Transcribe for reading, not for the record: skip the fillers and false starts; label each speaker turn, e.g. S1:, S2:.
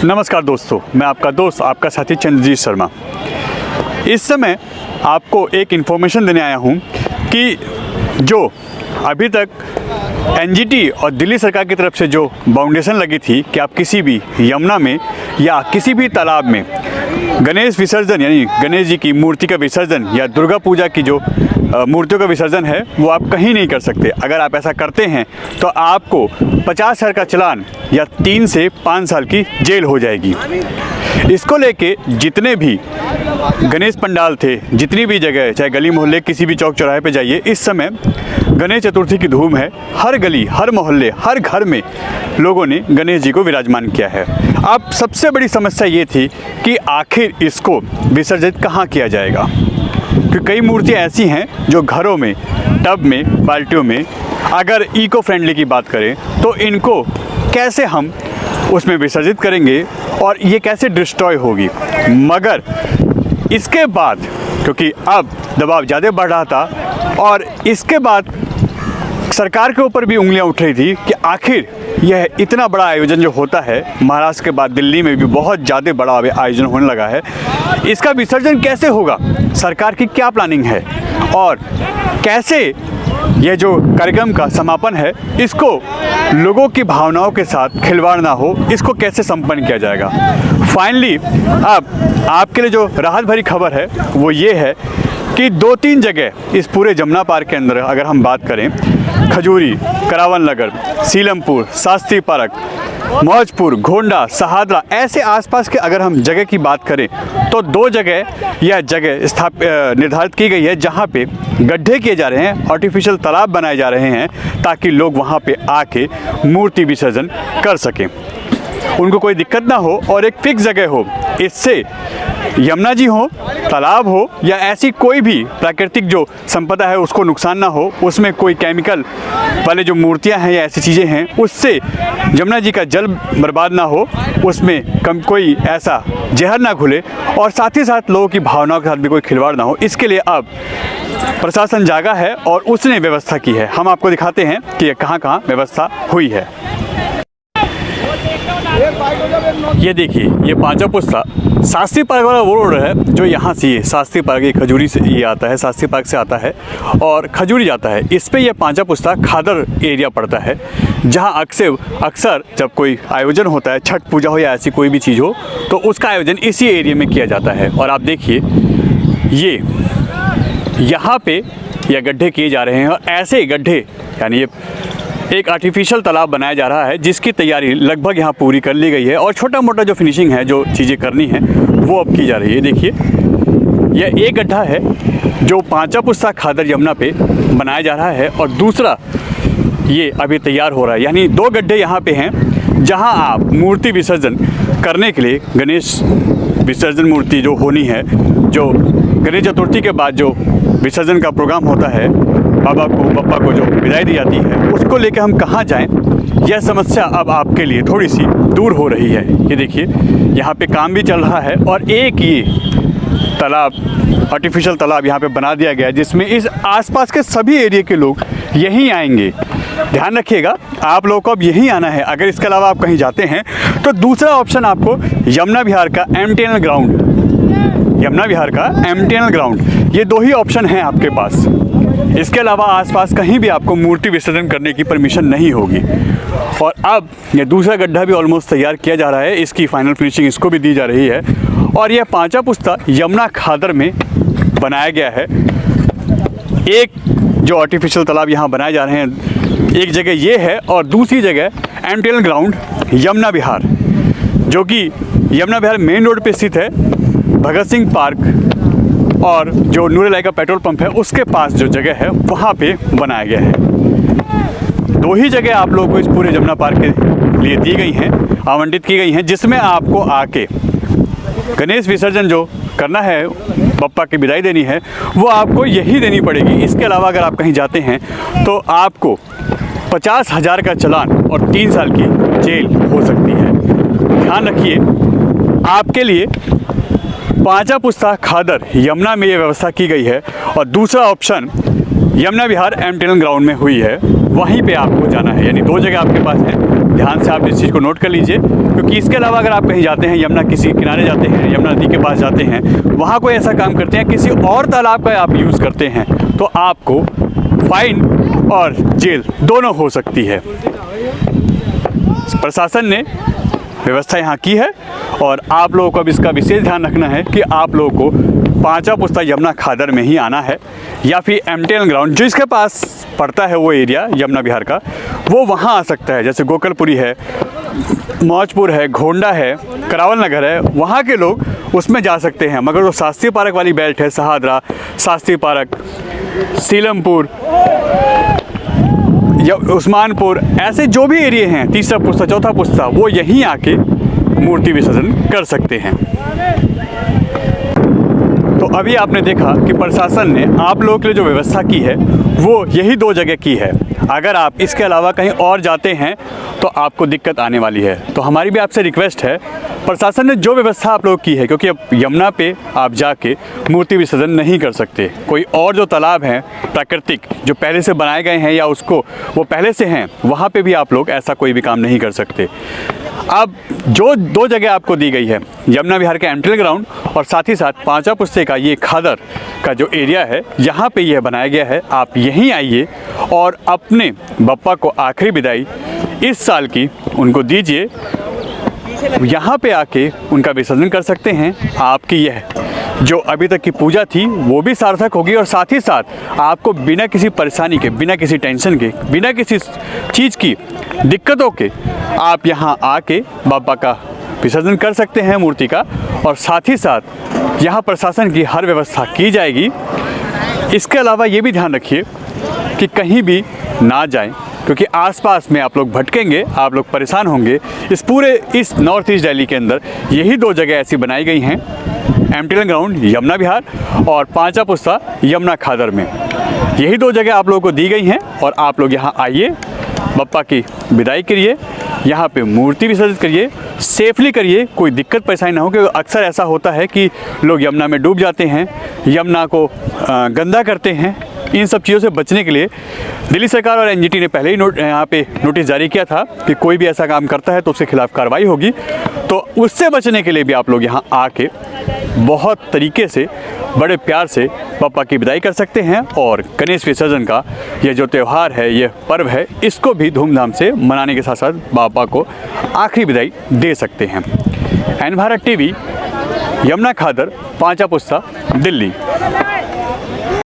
S1: नमस्कार दोस्तों, मैं आपका दोस्त आपका साथी चंद्रजीत शर्मा। इस समय आपको एक इन्फॉर्मेशन देने आया हूँ कि जो अभी तक एनजीटी और दिल्ली सरकार की तरफ से जो बाउंडेशन लगी थी कि आप किसी भी यमुना में या किसी भी तालाब में गणेश विसर्जन यानी गणेश जी की मूर्ति का विसर्जन या दुर्गा पूजा की जो मूर्तियों का विसर्जन है वो आप कहीं नहीं कर सकते। अगर आप ऐसा करते हैं तो आपको 50,000 का चालान या 3 से 5 साल की जेल हो जाएगी। इसको लेके जितने भी गणेश पंडाल थे, जितनी भी जगह, चाहे गली मोहल्ले किसी भी चौक चौराहे पे जाइए, इस समय गणेश चतुर्थी की धूम है। हर गली, हर मोहल्ले, हर घर में लोगों ने गणेश जी को विराजमान किया है। अब सबसे बड़ी समस्या ये थी कि आखिर इसको विसर्जित कहाँ किया जाएगा, क्योंकि कई मूर्तियाँ ऐसी हैं जो घरों में, टब में, बाल्टियों में, अगर इको फ्रेंडली की बात करें तो इनको कैसे हम उसमें विसर्जित करेंगे और ये कैसे डिस्ट्रॉय होगी। मगर इसके बाद क्योंकि अब दबाव ज़्यादा बढ़ रहा था और इसके बाद सरकार के ऊपर भी उंगलियां उठ रही थी कि आखिर यह इतना बड़ा आयोजन जो होता है, महाराष्ट्र के बाद दिल्ली में भी बहुत ज़्यादा बड़ा आयोजन होने लगा है, इसका विसर्जन कैसे होगा, सरकार की क्या प्लानिंग है और कैसे यह जो कार्यक्रम का समापन है इसको लोगों की भावनाओं के साथ खिलवाड़ ना हो, इसको कैसे संपन्न किया जाएगा। फाइनली अब आपके लिए जो राहत भरी खबर है वो ये है कि 2-3 जगह इस पूरे जमुना पार्क के अंदर अगर हम बात करें, खजूरी, करावन नगर, सीलमपुर, शास्त्री पार्क, मौजपुर, गोंडा, सहादरा, ऐसे आसपास के अगर हम जगह की बात करें तो 2 जगह यह जगह निर्धारित की गई है जहां पे गड्ढे किए जा रहे हैं, आर्टिफिशियल तालाब बनाए जा रहे हैं ताकि लोग वहां पे आके मूर्ति विसर्जन कर सकें, उनको कोई दिक्कत ना हो और एक फिक्स जगह हो। इससे यमुना जी हो, तालाब हो या ऐसी कोई भी प्राकृतिक जो संपदा है उसको नुकसान ना हो, उसमें कोई केमिकल वाले जो मूर्तियां हैं या ऐसी चीज़ें हैं उससे यमुना जी का जल बर्बाद ना हो, उसमें कोई ऐसा जहर ना घुले और साथ ही साथ लोगों की भावनाओं के साथ भी कोई खिलवाड़ ना हो। इसके लिए अब प्रशासन जागा है और उसने व्यवस्था की है। हम आपको दिखाते हैं कि ये कहाँ कहाँ व्यवस्था हुई है। ये देखिए, ये पांचा पुस्ता शास्त्री पार्क वाला वो रोड है जो यहाँ से ये शास्त्री पार्क, ये खजूरी से ये आता है, शास्त्री पार्क से आता है और खजूरी जाता है। इस पे ये पांचा पुस्ता खादर एरिया पड़ता है जहाँ अक्सर जब कोई आयोजन होता है, छठ पूजा हो या ऐसी कोई भी चीज़ हो तो उसका आयोजन इसी एरिया में किया जाता है। और आप देखिए ये यहाँ पे ये गड्ढे किए जा रहे हैं और ऐसे गड्ढे यानी ये एक आर्टिफिशियल तालाब बनाया जा रहा है जिसकी तैयारी लगभग यहाँ पूरी कर ली गई है और छोटा मोटा जो फिनिशिंग है, जो चीज़ें करनी है वो अब की जा रही है। देखिए यह एक गड्ढा है जो पांचा पुस्ता खादर यमुना पे बनाया जा रहा है और दूसरा ये अभी तैयार हो रहा है। यानी 2 गड्ढे यहाँ पे हैं जहाँ आप मूर्ति विसर्जन करने के लिए, गणेश विसर्जन मूर्ति जो होनी है, जो गणेश चतुर्थी के बाद जो विसर्जन का प्रोग्राम होता है, बप्पा को जो विदाई दी जाती है, उसको लेकर हम कहाँ जाएं, यह समस्या अब आपके लिए थोड़ी सी दूर हो रही है। ये देखिए यहाँ पे काम भी चल रहा है और एक ये तालाब, आर्टिफिशियल तालाब यहाँ पे बना दिया गया है जिसमें इस आसपास के सभी एरिया के लोग यहीं आएंगे। ध्यान रखिएगा, आप लोगों को अब यहीं आना है। अगर इसके अलावा आप कहीं जाते हैं तो दूसरा ऑप्शन आपको यमुना विहार का MTNL ग्राउंड, यमुना विहार का MTNL ग्राउंड, ये 2 ही ऑप्शन हैं आपके पास। इसके अलावा आसपास कहीं भी आपको मूर्ति विसर्जन करने की परमिशन नहीं होगी। और अब ये दूसरा गड्ढा भी ऑलमोस्ट तैयार किया जा रहा है, इसकी फाइनल फिनिशिंग इसको भी दी जा रही है और यह पांचा पुस्ता यमुना खादर में बनाया गया है। एक जो आर्टिफिशियल तालाब यहाँ बनाए जा रहे हैं, एक जगह ये है और दूसरी जगह MTNL ग्राउंड यमुना विहार, जो कि यमुना विहार मेन रोड पे स्थित है। भगत सिंह पार्क और जो नूर इलाही का पेट्रोल पंप है उसके पास जो जगह है वहाँ पे बनाया गया है। 2 ही जगह आप लोगों को इस पूरे जमुना पार्क के लिए दी गई हैं, आवंटित की गई हैं, जिसमें आपको आके गणेश विसर्जन जो करना है, बप्पा की विदाई देनी है, वो आपको यही देनी पड़ेगी। इसके अलावा अगर आप कहीं जाते हैं तो आपको 50,000 का चालान और 3 साल की जेल हो सकती है। ध्यान रखिए, आपके लिए पांचा पुस्ता खादर यमुना में ये व्यवस्था की गई है और दूसरा ऑप्शन यमुना विहार MTNL ग्राउंड में हुई है। वहीं पे आपको जाना है। यानी 2 जगह आपके पास है, ध्यान से आप इस चीज़ को नोट कर लीजिए, क्योंकि इसके अलावा अगर आप कहीं जाते हैं, यमुना किसी किनारे जाते हैं, यमुना नदी के पास जाते हैं, वहाँ कोई ऐसा काम करते हैं, किसी और तालाब का आप यूज़ करते हैं, तो आपको फाइन और जेल दोनों हो सकती है। प्रशासन ने व्यवस्था यहाँ की है और आप लोगों को अब इसका विशेष ध्यान रखना है कि आप लोगों को पांचा पुस्ता यमुना खादर में ही आना है, या फिर MTN ग्राउंड जो इसके पास पड़ता है वो एरिया यमुना विहार का, वो वहाँ आ सकता है। जैसे गोकलपुरी है, मौजपुर है, घोंडा है, करावल नगर है, वहाँ के लोग उसमें जा सकते हैं। मगर वो शास्त्री पार्क वाली बेल्ट है, सहादरा, शास्त्री पार्क, सीलमपुर या उस्मानपुर, ऐसे जो भी एरिए हैं, तीसरा पुस्ता, चौथा पुस्ता, वो यहीं आके मूर्ति विसर्जन कर सकते हैं। तो अभी आपने देखा कि प्रशासन ने आप लोगों के लिए जो व्यवस्था की है वो यही 2 जगह की है। अगर आप इसके अलावा कहीं और जाते हैं तो आपको दिक्कत आने वाली है। तो हमारी भी आपसे रिक्वेस्ट है, प्रशासन ने जो व्यवस्था आप लोग की है, क्योंकि अब यमुना पे आप जाके मूर्ति विसर्जन नहीं कर सकते। कोई और जो तालाब हैं प्राकृतिक जो पहले से बनाए गए हैं या उसको वो पहले से हैं, वहाँ पे भी आप लोग ऐसा कोई भी काम नहीं कर सकते। अब जो 2 जगह आपको दी गई है, यमुना विहार के MTN ग्राउंड और साथ ही साथ पांचा पुस्ते का ये खादर का जो एरिया है, यहाँ पे यह बनाया गया है। आप यहीं आइए और अपने बप्पा को आखिरी विदाई इस साल की उनको दीजिए। यहाँ पे आके उनका विसर्जन कर सकते हैं। आपकी यह जो अभी तक की पूजा थी वो भी सार्थक होगी और साथ ही साथ आपको बिना किसी परेशानी के, बिना किसी टेंशन के, बिना किसी चीज़ की दिक्कतों के आप यहाँ आके बाबा का विसर्जन कर सकते हैं मूर्ति का। और साथ ही साथ यहाँ प्रशासन की हर व्यवस्था की जाएगी। इसके अलावा ये भी ध्यान रखिए कि कहीं भी ना जाएं, क्योंकि आसपास में आप लोग भटकेंगे, आप लोग परेशान होंगे। इस नॉर्थ ईस्ट दिल्ली के अंदर यही 2 जगह ऐसी बनाई गई हैं, MTN ग्राउंड यमुना विहार और पांचा पुस्ता यमुना खादर में। यही 2 जगह आप लोगों को दी गई हैं और आप लोग यहाँ आइए, बप्पा की विदाई करिए, यहाँ पे मूर्ति विसर्जित करिए, सेफली करिए, कोई दिक्कत परेशानी ना हो। क्योंकि अक्सर ऐसा होता है कि लोग यमुना में डूब जाते हैं, यमुना को गंदा करते हैं। इन सब चीज़ों से बचने के लिए दिल्ली सरकार और NGT ने पहले ही यहाँ पे नोटिस जारी किया था कि कोई भी ऐसा काम करता है तो उसके खिलाफ कार्रवाई होगी। तो उससे बचने के लिए भी आप लोग यहाँ आके बहुत तरीके से, बड़े प्यार से बप्पा की विदाई कर सकते हैं और गणेश विसर्जन का ये जो त्यौहार है, ये पर्व है, इसको भी धूमधाम से मनाने के साथ साथ बाबा को आखिरी विदाई दे सकते हैं। एन भारत TV, यमुना खादर, पांचा पुस्ता, दिल्ली।